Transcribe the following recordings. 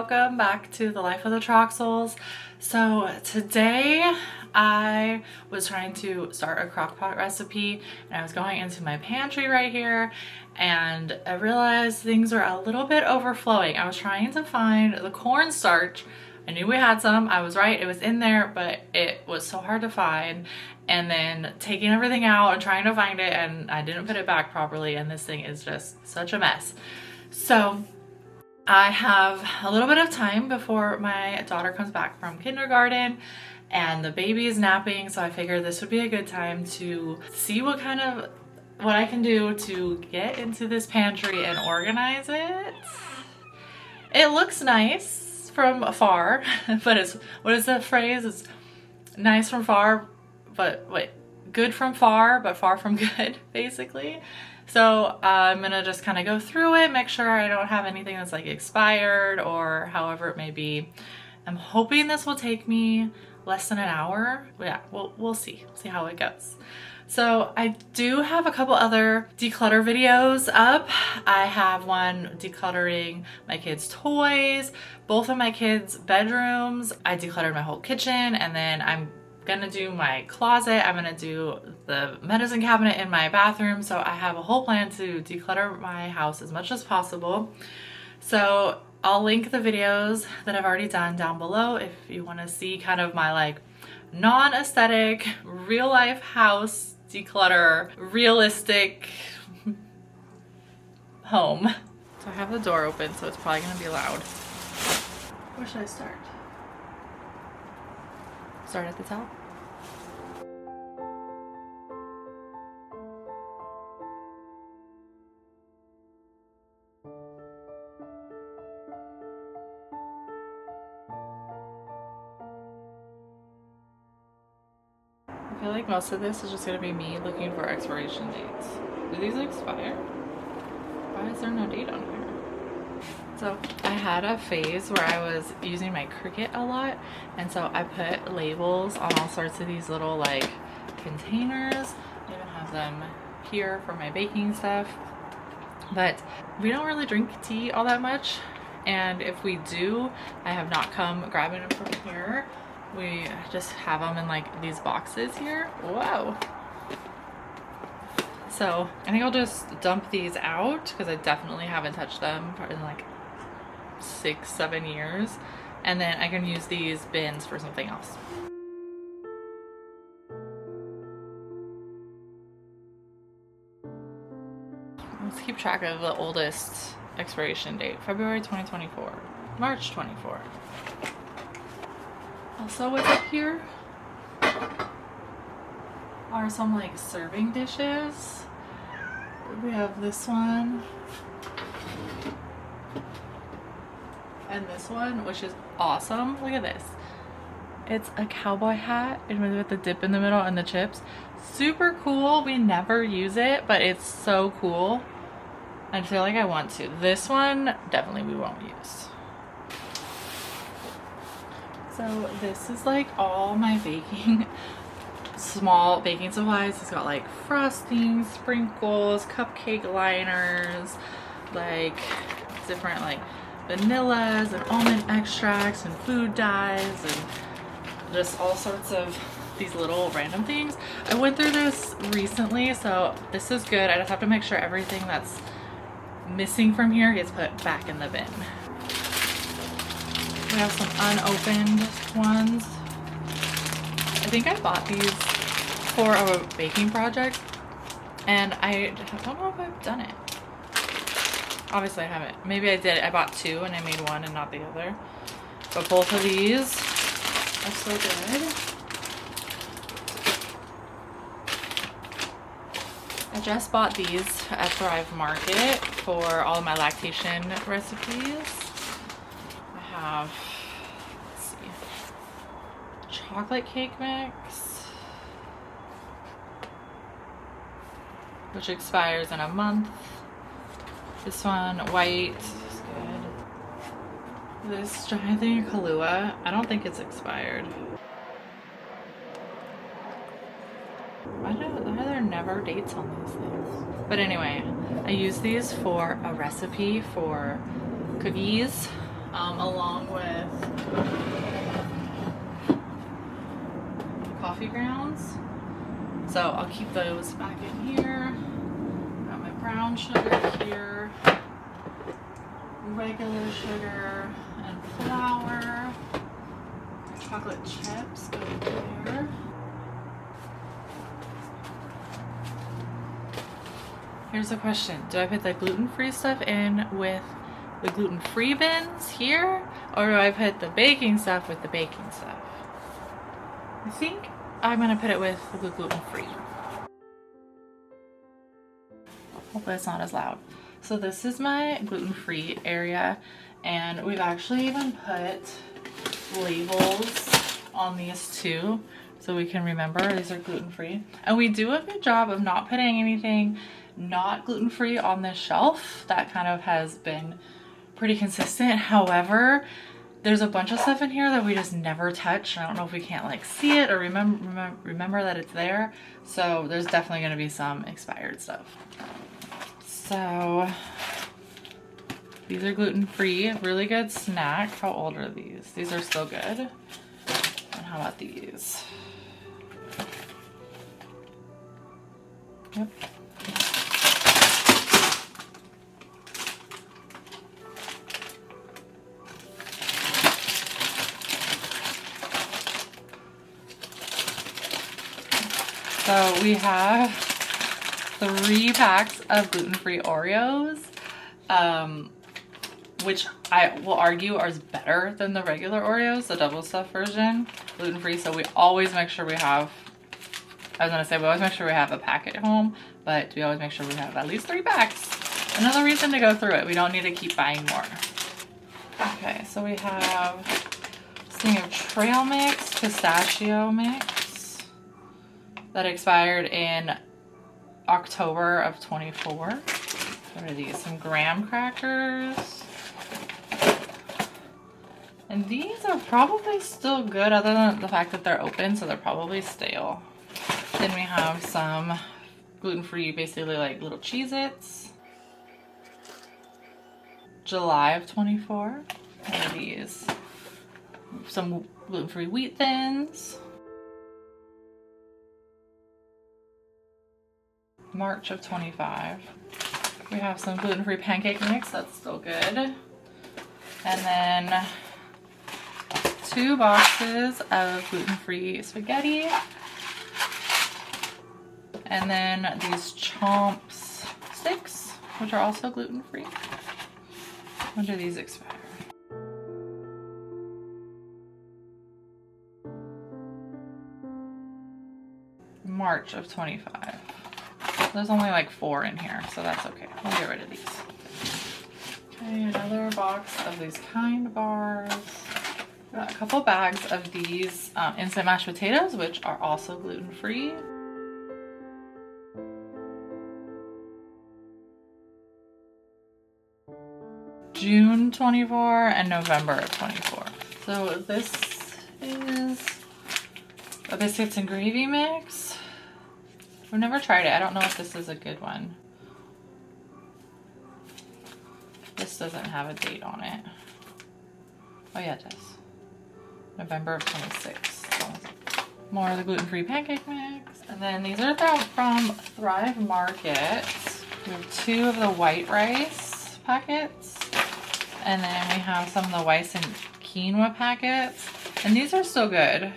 welcome back to the Life of the Troxels. So today I was trying to start a crock pot recipe and I was going into my pantry right here and I realized things were a little bit overflowing. I was trying to find the cornstarch. I knew we had some, I was right, it was in there, but it was so hard to find. And then taking everything out and trying to find it, and I didn't put it back properly, and this thing is just such a mess. So I have a little bit of time before my daughter comes back from kindergarten and the baby is napping, so I figured this would be a good time to see what I can do to get into this pantry and organize it. It looks nice from afar, but what is the phrase? It's nice from far, but wait, good from far, but far from good, basically. So I'm gonna just kind of go through it, make sure I don't have anything that's like expired or however it may be. I'm hoping this will take me less than an hour. Yeah, we'll see how it goes. So I do have a couple other declutter videos up. I have one decluttering my kids' toys, both of my kids' bedrooms. I decluttered my whole kitchen, and then I'm gonna do my closet. I'm gonna do the medicine cabinet in my bathroom. So I have a whole plan to declutter my house as much as possible. So I'll link the videos that I've already done down below if you want to see kind of my like non-aesthetic real life house declutter realistic home. So I have the door open, so it's probably gonna be loud. Where should I start? Start at the top. I feel like most of this is just going to be me looking for expiration dates. Do these expire? Why is there no date on here? So I had a phase where I was using my Cricut a lot, and so I put labels on all sorts of these little like containers. I even have them here for my baking stuff. But we don't really drink tea all that much, and if we do, I have not come grabbing them from here. We just have them in like these boxes here. Whoa. So I think I'll just dump these out because I definitely haven't touched them in like 6-7 years, and then I can use these bins for something else. Let's keep track of the oldest expiration date. February 2024, March 24. Also, what's up here are some like serving dishes. We have this one and this one, which is awesome. Look at this. It's a cowboy hat with the dip in the middle and the chips. Super cool. We never use it, but it's so cool. I feel like I want to. This one, definitely we won't use. So this is like all my baking, small baking supplies. It's got like frosting, sprinkles, cupcake liners, like different like vanillas and almond extracts and food dyes and just all sorts of these little random things. I went through this recently, so this is good. I just have to make sure everything that's missing from here gets put back in the bin. We have some unopened ones. I think I bought these for a baking project, and I don't know if I've done it. Obviously I haven't. Maybe I did. I bought two and I made one and not the other. But both of these are so good. I just bought these at Thrive Market for all of my lactation recipes. I have, let's see, chocolate cake mix, which expires in a month. This one, white, is good. This giant thing of Kahlua, I don't think it's expired. Why are there never dates on these things? But anyway, I use these for a recipe for cookies along with coffee grounds. So I'll keep those back in here. Got my brown sugar here, regular sugar and flour. Chocolate chips go there. Here's a question. Do I put the gluten-free stuff in with the gluten-free bins here? Or do I put the baking stuff with the baking stuff? I think I'm gonna put it with the gluten-free. Hopefully it's not as loud. So this is my gluten-free area, and we've actually even put labels on these too, so we can remember these are gluten-free. And we do a good job of not putting anything not gluten-free on this shelf. That kind of has been pretty consistent. However, there's a bunch of stuff in here that we just never touch. I don't know if we can't like see it or remember that it's there. So there's definitely going to be some expired stuff. So these are gluten-free, really good snack. How old are these? These are still good. And how about these? Yep. So we have 3 packs of gluten-free Oreos, which I will argue are better than the regular Oreos, the double stuffed version, gluten-free. So we always make sure we have, I was gonna say we always make sure we have a pack at home, but we always make sure we have at least 3 packs. Another reason to go through it. We don't need to keep buying more. Okay, so we have this thing of trail mix, pistachio mix that expired in October of 24. What are these? Some graham crackers. And these are probably still good other than the fact that they're open, so they're probably stale. Then we have some gluten-free, basically like little Cheez-Its. July of 24. What are these? Some gluten-free Wheat Thins. March of 25. We have some gluten-free pancake mix, that's still good. And then 2 boxes of gluten-free spaghetti. And then these Chomps sticks, which are also gluten-free. When do these expire? March of 25. There's only like 4 in here, so that's okay. We'll get rid of these. Okay, another box of these Kind bars. Got a couple bags of these instant mashed potatoes, which are also gluten-free. June 24 and November of 24. So this is a biscuits and gravy mix. I've never tried it. I don't know if this is a good one. This doesn't have a date on it. Oh yeah, it does. November of 26. So more of the gluten-free pancake mix. And then these are from Thrive Market. We have 2 of the white rice packets. And then we have some of the rice and quinoa packets. And these are still good.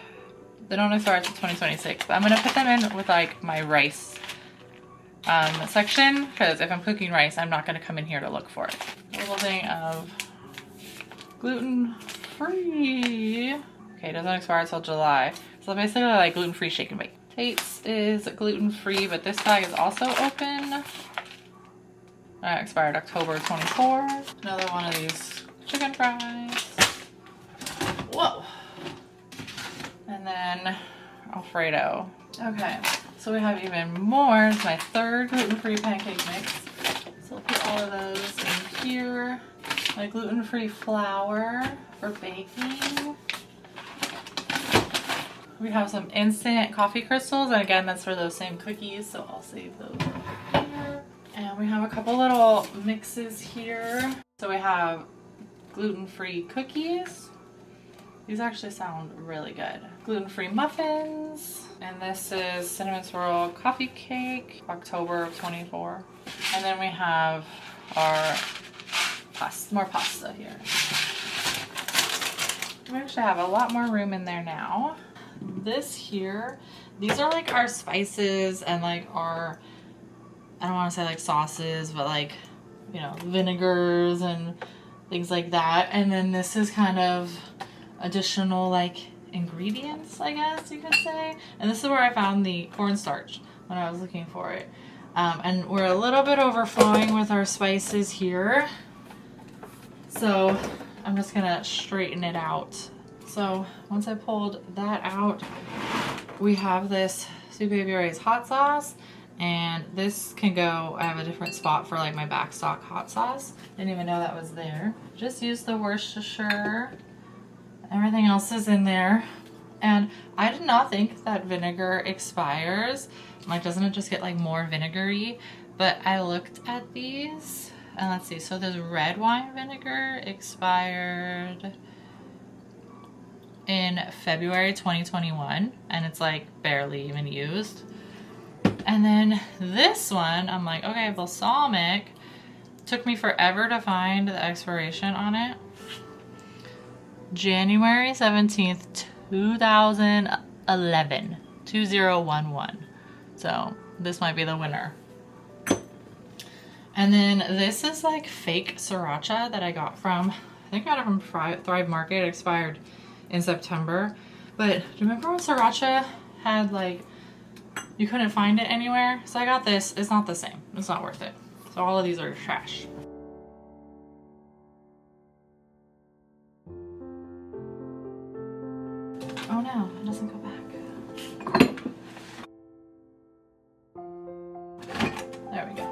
They don't expire until 2026, but I'm gonna put them in with like my rice section, because if I'm cooking rice, I'm not gonna come in here to look for it. A little thing of gluten-free. Okay, it doesn't expire until July. So basically like gluten-free shake and bake. Tate's is gluten-free, but this bag is also open. Expired October 24. Another one of these chicken fries. Whoa. And then Alfredo. Okay, so we have even more. It's my 3rd gluten-free pancake mix. So I'll put all of those in here. My gluten-free flour for baking. We have some instant coffee crystals, and again, that's for those same cookies, so I'll save those here. And we have a couple little mixes here. So we have gluten-free cookies. These actually sound really good. Gluten-free muffins. And this is cinnamon swirl coffee cake, October of 24. And then we have our more pasta here. We actually have a lot more room in there now. This here, these are like our spices and like our, I don't want to say like sauces, but like, you know, vinegars and things like that. And then this is kind of additional like ingredients, I guess you could say. And this is where I found the cornstarch when I was looking for it. And we're a little bit overflowing with our spices here. So I'm just gonna straighten it out. So once I pulled that out, we have this Sweet Baby Ray's hot sauce, and this can go, I have a different spot for like my backstock hot sauce. Didn't even know that was there. Just use the Worcestershire. Everything else is in there. And I did not think that vinegar expires. Like, doesn't it just get like more vinegary? But I looked at these and let's see. So this red wine vinegar expired in February 2021 and it's like barely even used. And then this one, I'm like, okay, balsamic. Took me forever to find the expiration on it. January 17th, 2011. 2011. So this might be the winner. And then this is like fake sriracha that I got from, I think I got it from Thrive Market. It expired in September. But do you remember when sriracha had like, you couldn't find it anywhere? So I got this. It's not the same. It's not worth it. So all of these are trash. Oh no, it doesn't go back. There we go.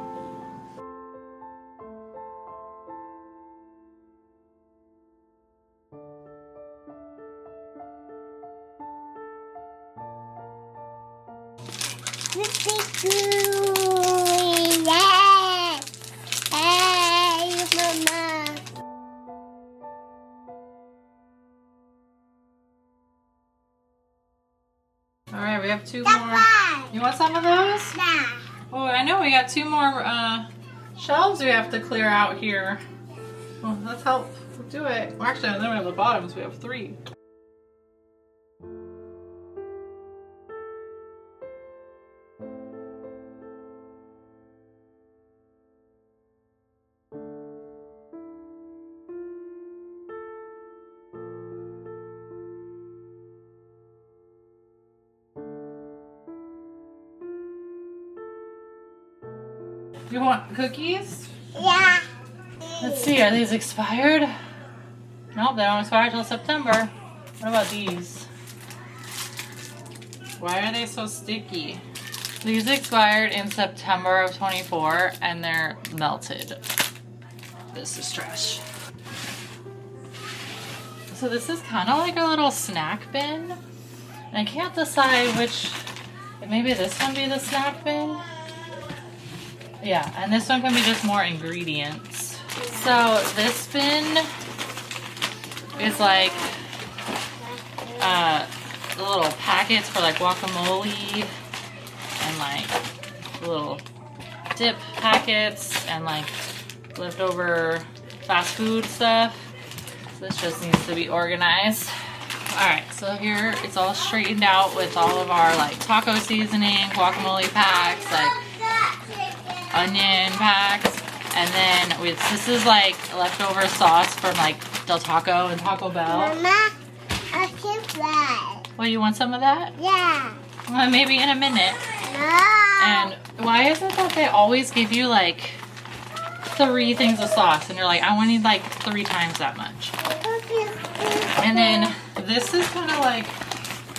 All right, we have two more. You want some of those? Yeah. Oh, I know we got two more shelves we have to clear out here. Well, let's help do it. Well, actually, then we have the bottoms. We have three. You want cookies? Yeah. Let's see, are these expired? Nope, they don't expire till September. What about these? Why are they so sticky? These expired in September of 24 and they're melted. This is trash. So this is kind of like a little snack bin. And I can't decide which, maybe this one be the snack bin. Yeah, and this one can be just more ingredients. So this bin is like the little packets for like guacamole and like little dip packets and like leftover fast food stuff. So this just needs to be organized. All right, so here it's all straightened out with all of our like taco seasoning, guacamole packs, like onion packs, and then this is like leftover sauce from like Del Taco and Taco Bell. Mama, I can fly. Well, you want some of that? Yeah. Well, maybe in a minute. No. And why is it that they always give you like 3 things of sauce and you're like, I want to need like 3 times that much? And then this is kind of like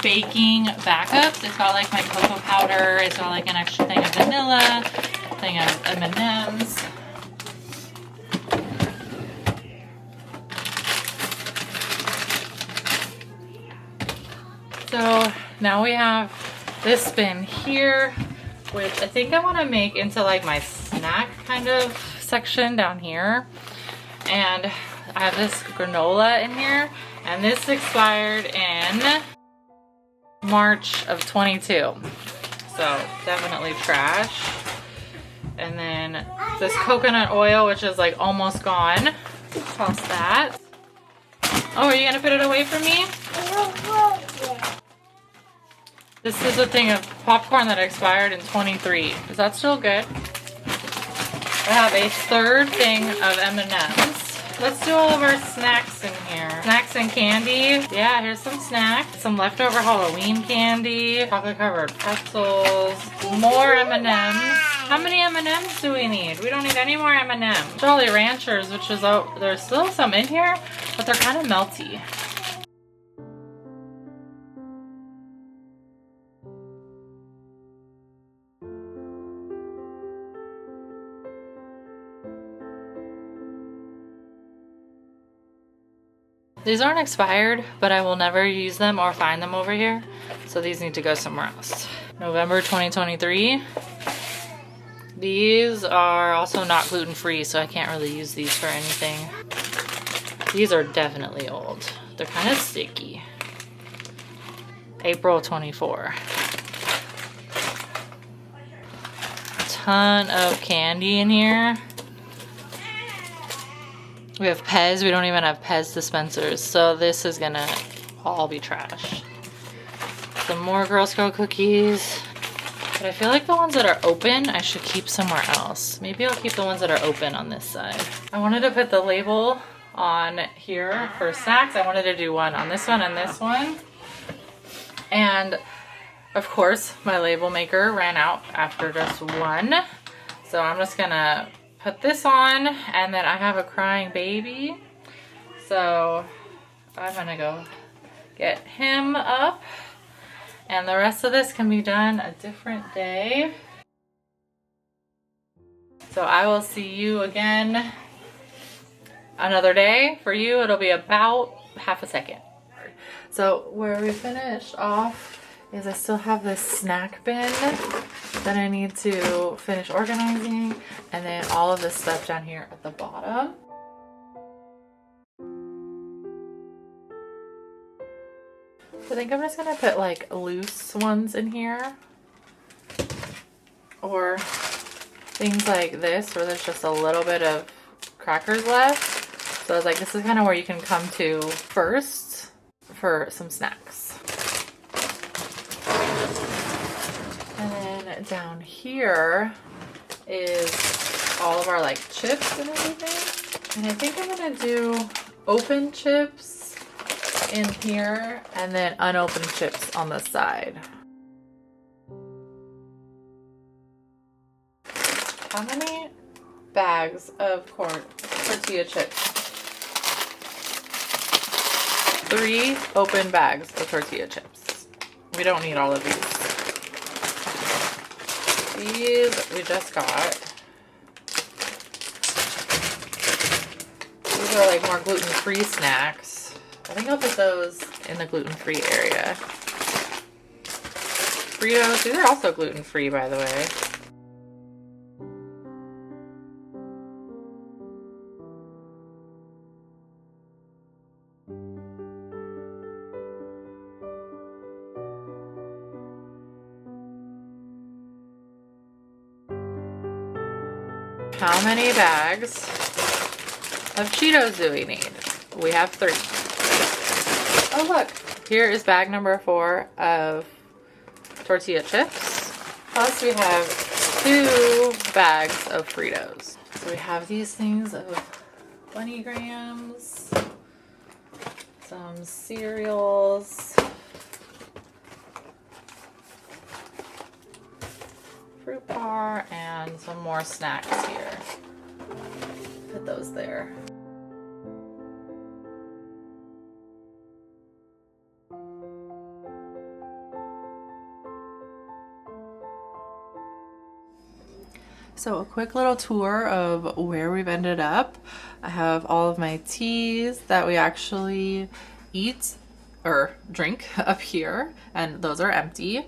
baking backups. It's got like my cocoa powder. It's got like an extra thing of vanilla, thing of M&Ms. So now we have this bin here, which I think I want to make into like my snack kind of section down here. And I have this granola in here, and this expired in March of 22. So definitely trash. And then this coconut oil, which is like almost gone. Toss that. Oh, are you gonna put it away from me? This is a thing of popcorn that expired in 23. Is that still good? I have a third thing of M&Ms. Let's do all of our snacks in here. Snacks and candy. Yeah, here's some snacks. Some leftover Halloween candy. Chocolate covered pretzels. More M&Ms. How many M&Ms do we need? We don't need any more M&Ms. Jolly Ranchers, which is, oh, there's still some in here, but they're kind of melty. These aren't expired, but I will never use them or find them over here. So these need to go somewhere else. November 2023. These are also not gluten-free, so I can't really use these for anything. These are definitely old. They're kind of sticky. April 24. A ton of candy in here. We have Pez. We don't even have Pez dispensers, so this is gonna all be trash. Some more Girl Scout cookies. But I feel like the ones that are open, I should keep somewhere else. Maybe I'll keep the ones that are open on this side. I wanted to put the label on here for snacks. I wanted to do one on this one and this one. And of course, my label maker ran out after just one. So I'm just gonna put this on, and then I have a crying baby. So I'm gonna go get him up, and the rest of this can be done a different day. So I will see you again another day. For you, it'll be about half a second. So where we finished off is I still have this snack bin that I need to finish organizing, and then all of this stuff down here at the bottom. I think I'm just gonna put like loose ones in here, or things like this where there's just a little bit of crackers left. So I was like, this is kind of where you can come to first for some snacks. And then down here is all of our like chips and everything. And I think I'm gonna do open chips in here and then unopened chips on the side. How many bags of tortilla chips? 3 open bags of tortilla chips. We don't need all of these. These we just got. These are like more gluten-free snacks. I think I'll put those in the gluten-free area. Fritos, these are also gluten-free, by the way. How many bags of Cheetos do we need? We have 3. Oh look, here is bag number 4 of tortilla chips. Plus we have 2 bags of Fritos. So we have these things of 20 grams, some cereals, fruit bar, and some more snacks here. Put those there. So a quick little tour of where we've ended up. I have all of my teas that we actually eat or drink up here, and those are empty.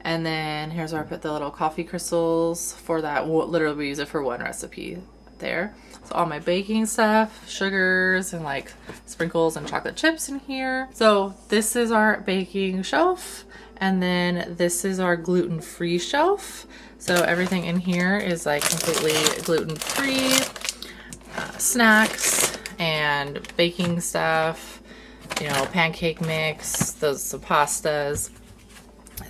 And then here's where I put the little coffee crystals for that. Literally we use it for one recipe. there. So all my baking stuff, sugars and like sprinkles and chocolate chips in here. So this is our baking shelf, and then this is our gluten-free shelf. So everything in here is like completely gluten-free, snacks and baking stuff, you know, pancake mix, some pastas.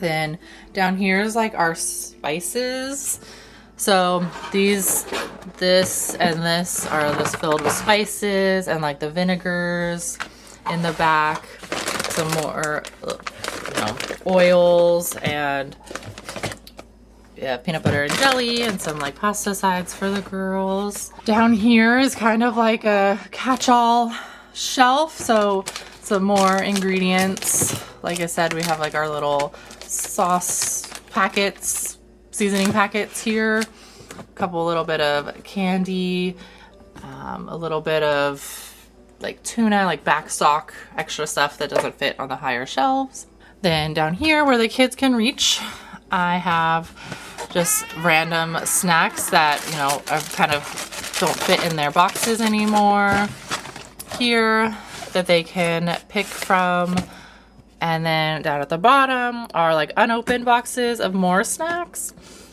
Then down here is like our spices. So this and this are just filled with spices and like the vinegars in the back. Some more, you know, oils and yeah, peanut butter and jelly and some like pasta sides for the girls. Down here is kind of like a catch-all shelf. So some more ingredients. Like I said, we have like our little sauce packets, seasoning packets here. A couple little bit of candy, a little bit of like tuna, like back stock, extra stuff that doesn't fit on the higher shelves. Then down here where the kids can reach, I have just random snacks that, you know, are kind of don't fit in their boxes anymore here that they can pick from. And then down at the bottom are like unopened boxes of more snacks,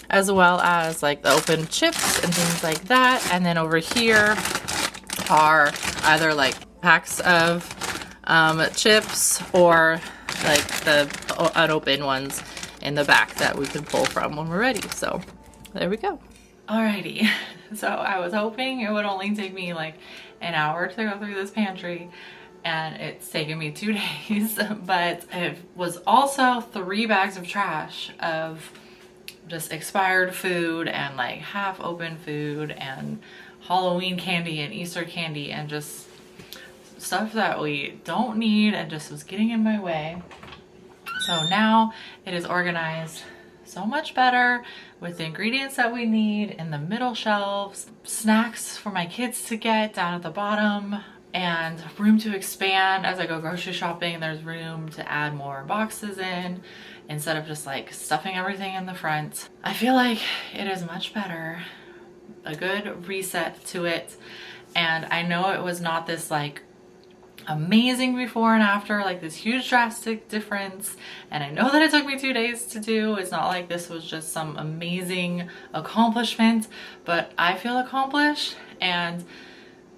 as well as like the open chips and things like that. And then over here are either like packs of chips or like the unopened ones in the back that we can pull from when we're ready. So there we go. Alrighty, so I was hoping it would only take me like an hour to go through this pantry, and it's taken me 2 days, but it was also 3 bags of trash of just expired food and like half open food and Halloween candy and Easter candy and just stuff that we don't need and just was getting in my way. So now it is organized so much better with the ingredients that we need in the middle shelves, snacks for my kids to get down at the bottom, and room to expand as I go grocery shopping. There's room to add more boxes in instead of just like stuffing everything in the front. I feel like it is much better, a good reset to it. And I know it was not this like amazing before and after, like this huge drastic difference, and I know that it took me 2 days to do. It's not like this was just some amazing accomplishment, but I feel accomplished. And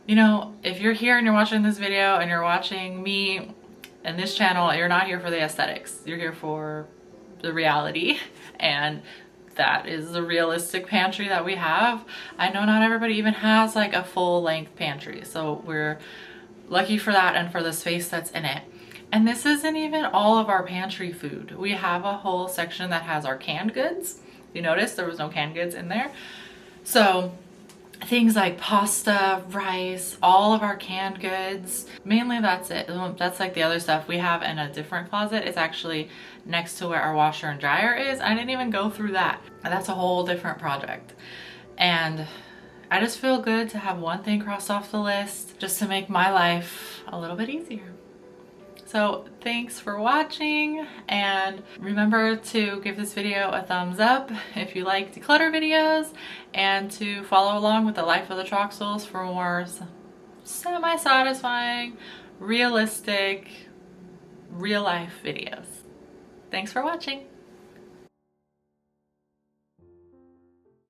you know, if you're here and you're watching this video and you're watching me and this channel, you're not here for the aesthetics, you're here for the reality, and that is the realistic pantry that we have. I know not everybody even has like a full length pantry, so we're lucky for that and for the space that's in it. And this isn't even all of our pantry food. We have a whole section that has our canned goods. You notice there was no canned goods in there. So things like pasta, rice, all of our canned goods, mainly that's it. That's like the other stuff we have in a different closet. It's actually next to where our washer and dryer is. I didn't even go through that. That's a whole different project. And I just feel good to have one thing crossed off the list just to make my life a little bit easier. So thanks for watching, and remember to give this video a thumbs up if you like declutter videos, and to follow along with the Life of the Troxels for more semi-satisfying, realistic, real life videos. Thanks for watching.